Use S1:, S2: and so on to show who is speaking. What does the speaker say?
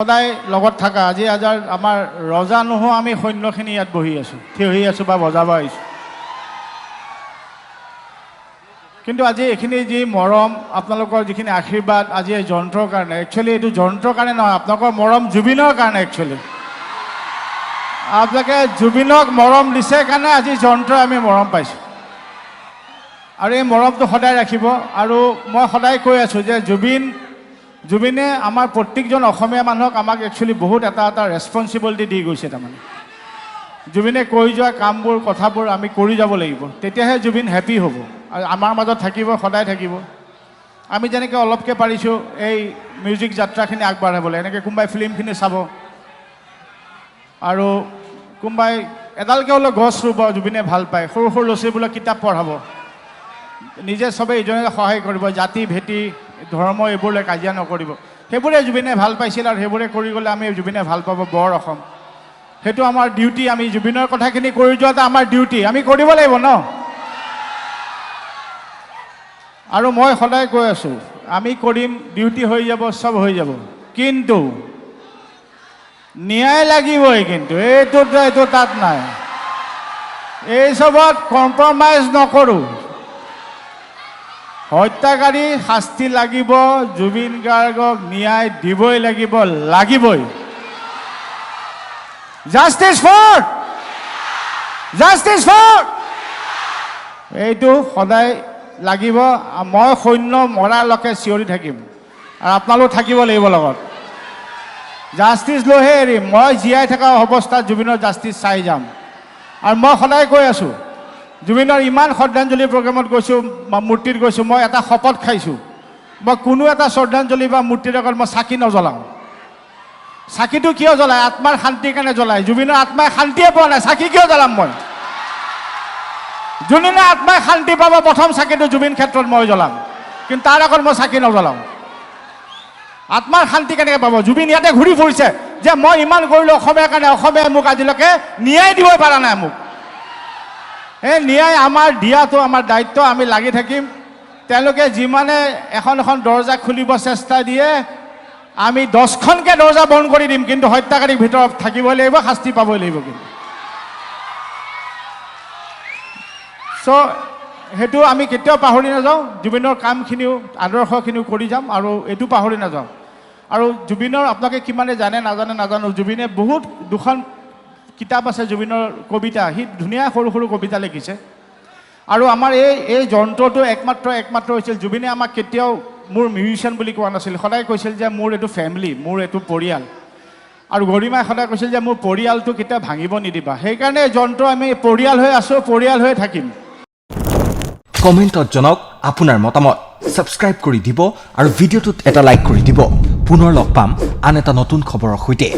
S1: সদায় লগত থাকা আজি আজাৰ আমাৰ ৰজা নোহোৱা আমি সৈন্যখিনি ইয়াত বহি আছোঁ থিয় হৈ আছোঁ বা বজাব আহিছোঁ কিন্তু আজি এইখিনি যি মৰম আপোনালোকৰ যিখিনি আশীৰ্বাদ আজি এই যন্ত্ৰৰ কাৰণে একচুৱেলি এইটো যন্ত্ৰৰ কাৰণে নহয় আপোনালোকৰ মৰম জুবিনৰ কাৰণে একচুৱেলি আপোনালোকে জুবিনক মৰম দিছে কাৰণে আজি যন্ত্ৰই আমি মৰম পাইছোঁ আৰু এই মৰমটো সদায় ৰাখিব আৰু মই সদায় কৈ আছোঁ যে জুবিনে আমাৰ প্ৰত্যেকজন অসমীয়া মানুহক আমাক একচুৱেলি বহুত এটা ৰেছপন্সিবিলিটি দি গৈছে তাৰমানে জুবিনে কৰি যোৱা কামবোৰ কথাবোৰ আমি কৰি যাব লাগিব তেতিয়াহে জুবিন হেপী হ'ব আৰু আমাৰ মাজত থাকিব সদায় থাকিব আমি যেনেকৈ অলপকৈ পাৰিছোঁ এই মিউজিক যাত্ৰাখিনি আগবঢ়াবলৈ এনেকৈ কোনোবাই ফিল্মখিনি চাব আৰু কোনোবাই এডালকৈ হ'লেও গছ ৰুব জুবিনে ভাল পায় সৰু সৰু ল'ৰা ছোৱালীবোৰক কিতাপ পঢ়াব নিজে চবেই ইজনে সহায় কৰিব জাতি ভেটি ধৰ্ম এইবোৰলৈ কাজিয়া নকৰিব সেইবোৰে জুবিনে ভাল পাইছিল আৰু সেইবোৰে কৰি গ'লে আমি জুবিনে ভাল পাব বৰ অসম সেইটো আমাৰ ডিউটি আমি জুবিনৰ কথাখিনি কৰি যোৱাটো আমাৰ ডিউটি আমি কৰিব লাগিব ন আৰু মই সদায় কৈ আছোঁ আমি কৰিম ডিউটি হৈ যাব চব হৈ যাব কিন্তু ন্যায় লাগিবই কিন্তু এইটো তাত নাই এই চবত কম্প্ৰমাইজ নকৰোঁ হত্যাকাৰী শাস্তি লাগিব জুবিন গাৰ্গক ন্যায় দিবই লাগিবই জাষ্টিছ ফৰ এইটো সদায় লাগিব মই সৈন্য মৰালৈকে চিঞৰি থাকিম আৰু আপোনালোক থাকিব লাগিব লগত জাষ্টিছ লৈহে এৰিম মই জীয়াই থকা অৱস্থাত জুবিনৰ জাষ্টিছ চাই যাম আৰু মই সদায় কৈ আছোঁ জুবিনৰ ইমান শ্ৰদ্ধাঞ্জলি প্ৰগ্ৰামত গৈছোঁ বা মূৰ্তিত গৈছোঁ মই এটা শপত খাইছোঁ মই কোনো এটা শ্ৰদ্ধাঞ্জলি বা মূৰ্তিৰ আগত মই চাকি নজ্বলাওঁ চাকিটো কিয় জ্বলায় আত্মাৰ শান্তিৰ কাৰণে জ্বলায় জুবিনৰ আত্মাই শান্তিয়ে পোৱা নাই চাকি কিয় জ্বলাম মই যোনদিনা আত্মাই শান্তি পাব প্ৰথম চাকিটো জুবিন ক্ষেত্ৰত মই জ্বলাম কিন্তু তাৰ আগত মই চাকি নজ্বলাওঁ আত্মাৰ শান্তি কেনেকৈ পাব জুবিন ইয়াতে ঘূৰি ফুৰিছে যে মই ইমান কৰিলোঁ অসমীয়াৰ কাৰণে অসমীয়াই মোক আজিলৈকে ন্যায় দিবই পৰা নাই মোক এই ন্যায় আমাৰ দিয়াটো আমাৰ দায়িত্ব আমি লাগি থাকিম তেওঁলোকে যিমানে এখন দৰ্জা খুলিব চেষ্টা দিয়ে আমি 10খনকৈ দৰ্জা বন্ধ কৰি দিম কিন্তু হত্যাকাৰীৰ ভিতৰত থাকিবই লাগিব শাস্তি পাবই লাগিব কিন্তু চ' সেইটো আমি কেতিয়াও পাহৰি নাযাওঁ জুবিনৰ কামখিনিও আদৰ্শখিনিও কৰি যাম আৰু এইটো পাহৰি নাযাওঁ আৰু জুবিনৰ আপোনালোকে কিমানে জানে নাজানো জুবিনে বহুত দুখন কিতাপ আছে জুবিনৰ কবিতা সি ধুনীয়া সৰু সৰু কবিতা লিখিছে আৰু আমাৰ এই যন্ত্ৰটো একমাত্ৰ হৈছিল জুবিনে আমাক কেতিয়াও মোৰ মিউজিচিয়ান বুলি কোৱা নাছিল সদায় কৈছিল যে মোৰ এইটো ফেমিলি মোৰ এইটো পৰিয়াল আৰু গৰিমাই সদায় কৈছিল যে মোৰ পৰিয়ালটো কেতিয়াও ভাঙিব নিদিবা সেইকাৰণে যন্ত্ৰ আমি পৰিয়াল হৈ আছোঁ পৰিয়াল হৈ থাকিম
S2: কমেণ্টত জনাওক আপোনাৰ মতামত সাবস্ক্ৰাইব কৰি দিব আৰু ভিডিঅ'টোত এটা লাইক কৰি দিব পুনৰ লগ পাম আন এটা নতুন খবৰৰ সৈতে